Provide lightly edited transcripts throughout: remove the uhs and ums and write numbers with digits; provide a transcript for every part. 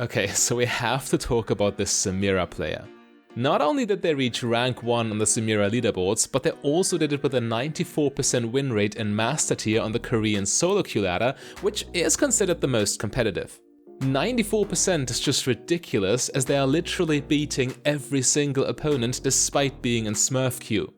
Okay, so we have to talk about this Samira player. Not only did they reach rank 1 on the Samira leaderboards, but they also did it with a 94% win rate in Master Tier on the Korean solo queue ladder, which is considered the most competitive. 94% is just ridiculous, as they are literally beating every single opponent despite being in Smurf queue.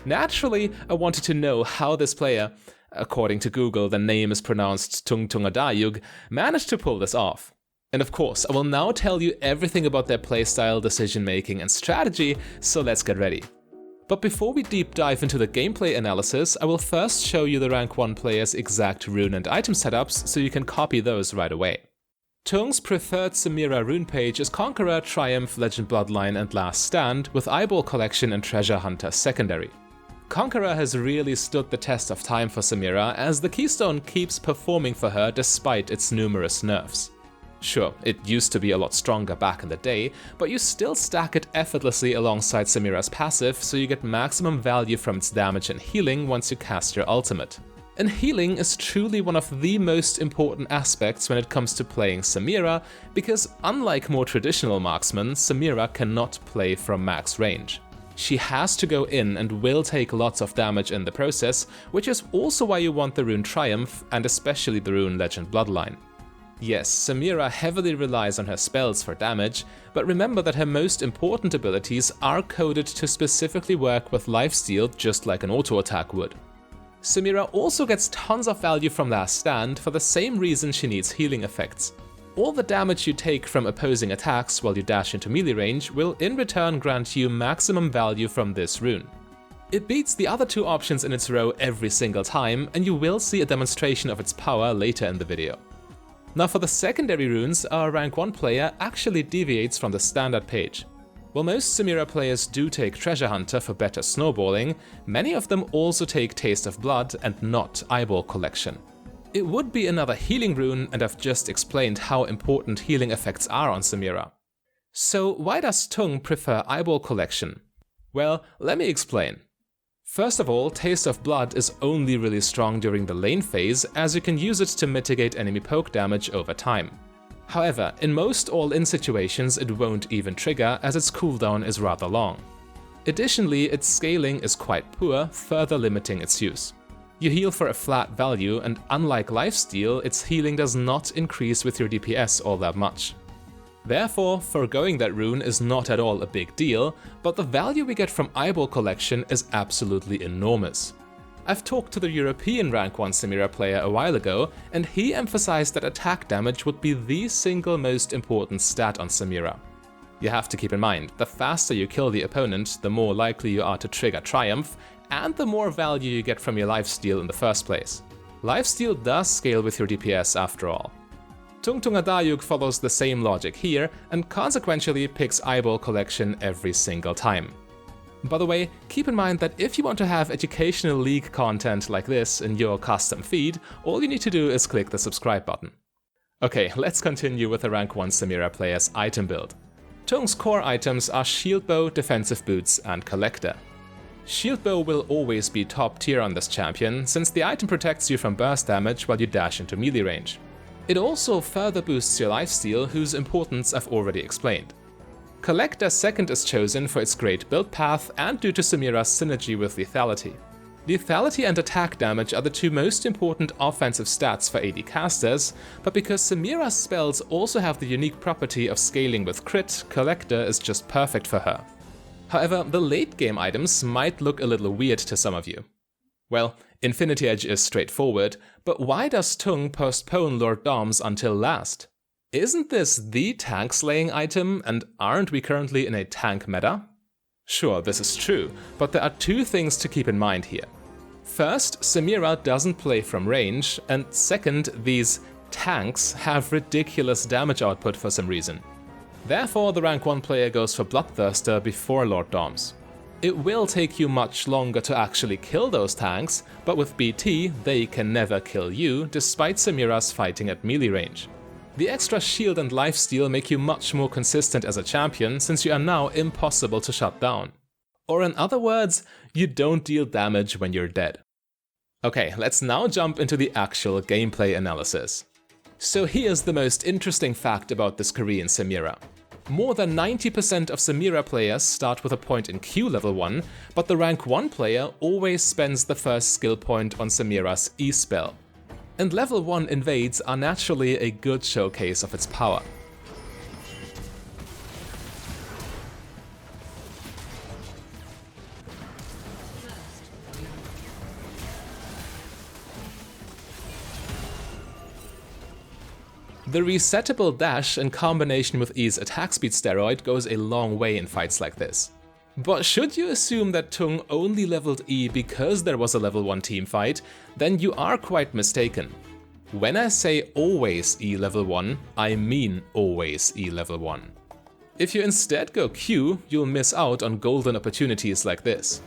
Naturally, I wanted to know how this player, according to Google the name is pronounced 뚱뚱하다6, managed to pull this off. And of course, I will now tell you everything about their playstyle, decision making and strategy, so let's get ready. But before we deep dive into the gameplay analysis, I will first show you the rank 1 player's exact rune and item setups so you can copy those right away. Tung's preferred Samira rune page is Conqueror, Triumph, Legend Bloodline and Last Stand, with Eyeball Collection and Treasure Hunter secondary. Conqueror has really stood the test of time for Samira, as the keystone keeps performing for her despite its numerous nerfs. Sure, it used to be a lot stronger back in the day, but you still stack it effortlessly alongside Samira's passive, so you get maximum value from its damage and healing once you cast your ultimate. And healing is truly one of the most important aspects when it comes to playing Samira, because unlike more traditional marksmen, Samira cannot play from max range. She has to go in and will take lots of damage in the process, which is also why you want the rune Triumph and especially the rune Legend Bloodline. Yes, Samira heavily relies on her spells for damage, but remember that her most important abilities are coded to specifically work with lifesteal just like an auto attack would. Samira also gets tons of value from Last Stand for the same reason she needs healing effects. All the damage you take from opposing attacks while you dash into melee range will in return grant you maximum value from this rune. It beats the other two options in its row every single time, and you will see a demonstration of its power later in the video. Now for the secondary runes, our rank 1 player actually deviates from the standard page. While most Samira players do take Treasure Hunter for better snowballing, many of them also take Taste of Blood and not Eyeball Collection. It would be another healing rune, and I've just explained how important healing effects are on Samira. So why does Tung prefer Eyeball Collection? Well, let me explain. First of all, Taste of Blood is only really strong during the lane phase, as you can use it to mitigate enemy poke damage over time. However, in most all-in situations it won't even trigger, as its cooldown is rather long. Additionally, its scaling is quite poor, further limiting its use. You heal for a flat value, and unlike lifesteal, its healing does not increase with your DPS all that much. Therefore, foregoing that rune is not at all a big deal, but the value we get from Eyeball Collection is absolutely enormous. I've talked to the European rank 1 Samira player a while ago, and he emphasized that attack damage would be the single most important stat on Samira. You have to keep in mind, the faster you kill the opponent, the more likely you are to trigger Triumph, and the more value you get from your lifesteal in the first place. Lifesteal does scale with your DPS after all. 뚱뚱하다6 follows the same logic here, and consequentially picks Eyeball Collection every single time. By the way, keep in mind that if you want to have educational league content like this in your custom feed, all you need to do is click the subscribe button. Okay, let's continue with the rank 1 Samira player's item build. Tung's core items are Shield Bow, Defensive Boots and Collector. Shield Bow will always be top tier on this champion, since the item protects you from burst damage while you dash into melee range. It also further boosts your lifesteal, whose importance I've already explained. Collector second is chosen for its great build path and due to Samira's synergy with lethality. Lethality and attack damage are the two most important offensive stats for AD casters, but because Samira's spells also have the unique property of scaling with crit, Collector is just perfect for her. However, the late game items might look a little weird to some of you. Well, Infinity Edge is straightforward, but why does Tung postpone Lord Doms until last? Isn't this the tank slaying item, and aren't we currently in a tank meta? Sure, this is true, but there are two things to keep in mind here. First, Samira doesn't play from range, and second, these tanks have ridiculous damage output for some reason. Therefore, the rank 1 player goes for Bloodthirster before Lord Doms. It will take you much longer to actually kill those tanks, but with BT, they can never kill you, despite Samira's fighting at melee range. The extra shield and lifesteal make you much more consistent as a champion, since you are now impossible to shut down. Or in other words, you don't deal damage when you're dead. Okay, let's now jump into the actual gameplay analysis. So here's the most interesting fact about this Korean Samira. More than 90% of Samira players start with a point in Q level 1, but the rank 1 player always spends the first skill point on Samira's E spell. And level 1 invades are naturally a good showcase of its power. The resettable dash in combination with E's attack speed steroid goes a long way in fights like this. But should you assume that Tung only leveled E because there was a level 1 team fight, then you are quite mistaken. When I say always E level 1, I mean always E level 1. If you instead go Q, you'll miss out on golden opportunities like this.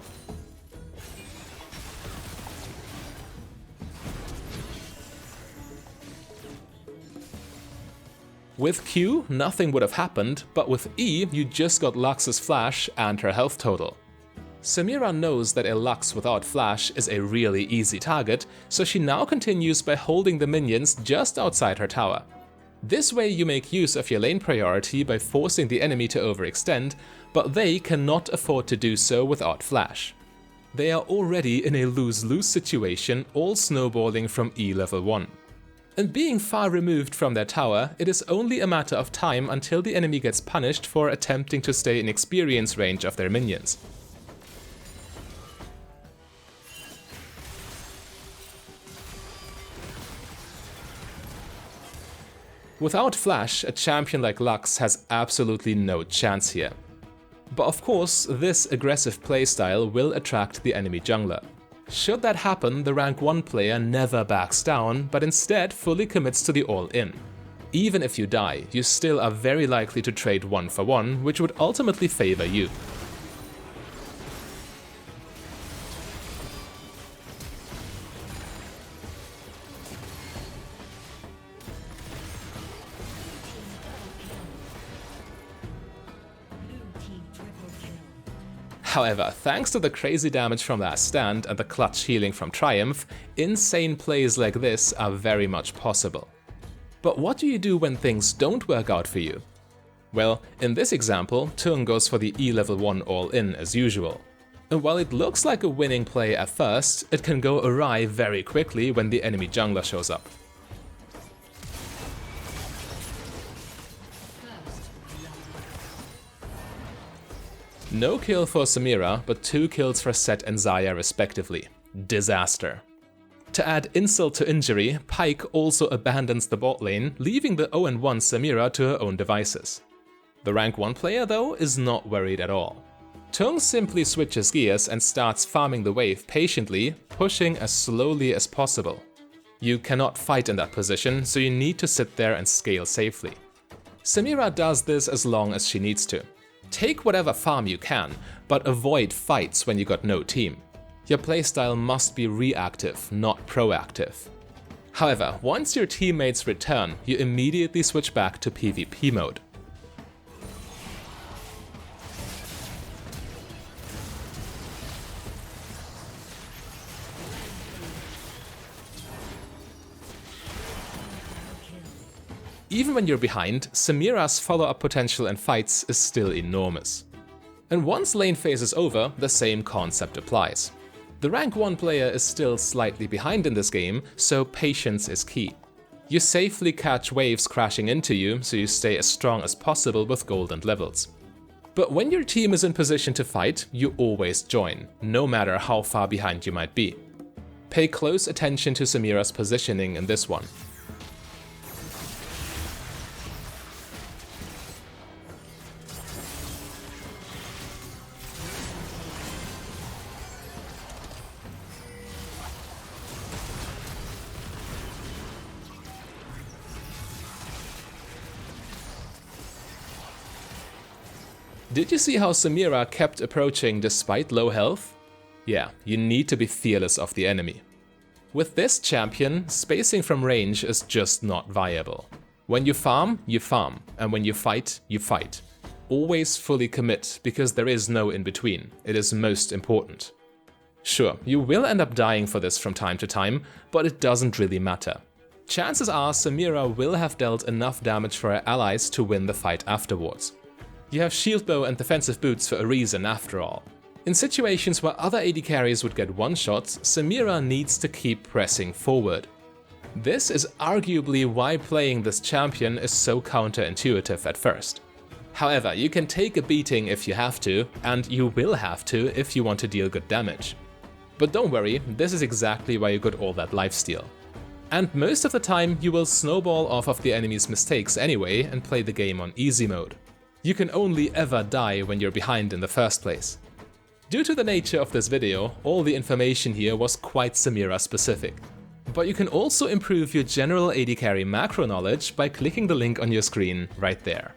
With Q, nothing would have happened, but with E, you just got Lux's flash and her health total. Samira knows that a Lux without flash is a really easy target, so she now continues by holding the minions just outside her tower. This way you make use of your lane priority by forcing the enemy to overextend, but they cannot afford to do so without flash. They are already in a lose-lose situation, all snowballing from E level 1. And being far removed from their tower, it is only a matter of time until the enemy gets punished for attempting to stay in experience range of their minions. Without flash, a champion like Lux has absolutely no chance here. But of course, this aggressive playstyle will attract the enemy jungler. Should that happen, the rank 1 player never backs down, but instead fully commits to the all-in. Even if you die, you still are very likely to trade 1 for 1, which would ultimately favor you. However, thanks to the crazy damage from Last Stand and the clutch healing from Triumph, insane plays like this are very much possible. But what do you do when things don't work out for you? Well, in this example, Tung goes for the E level 1 all-in as usual. And while it looks like a winning play at first, it can go awry very quickly when the enemy jungler shows up. No kill for Samira, but 2 kills for Set and Xayah respectively. Disaster. To add insult to injury, Pyke also abandons the bot lane, leaving the 0-1 Samira to her own devices. The rank 1 player though is not worried at all. Tung simply switches gears and starts farming the wave patiently, pushing as slowly as possible. You cannot fight in that position, so you need to sit there and scale safely. Samira does this as long as she needs to. Take whatever farm you can, but avoid fights when you got no team. Your playstyle must be reactive, not proactive. However, once your teammates return, you immediately switch back to PvP mode. Even when you're behind, Samira's follow-up potential in fights is still enormous. And once lane phase is over, the same concept applies. The rank 1 player is still slightly behind in this game, so patience is key. You safely catch waves crashing into you, so you stay as strong as possible with gold and levels. But when your team is in position to fight, you always join, no matter how far behind you might be. Pay close attention to Samira's positioning in this one. Did you see how Samira kept approaching despite low health? Yeah, you need to be fearless of the enemy. With this champion, spacing from range is just not viable. When you farm, and when you fight, you fight. Always fully commit, because there is no in-between. It is most important. Sure, you will end up dying for this from time to time, but it doesn't really matter. chances are Samira will have dealt enough damage for her allies to win the fight afterwards. You have shield bow and defensive boots for a reason after all. In situations where other AD carries would get one-shots, Samira needs to keep pressing forward. This is arguably why playing this champion is so counterintuitive at first. However, you can take a beating if you have to, and you will have to if you want to deal good damage. But don't worry, this is exactly why you got all that lifesteal. And most of the time you will snowball off of the enemy's mistakes anyway and play the game on easy mode. You can only ever die when you're behind in the first place. Due to the nature of this video, all the information here was quite Samira specific. But you can also improve your general AD carry macro knowledge by clicking the link on your screen right there.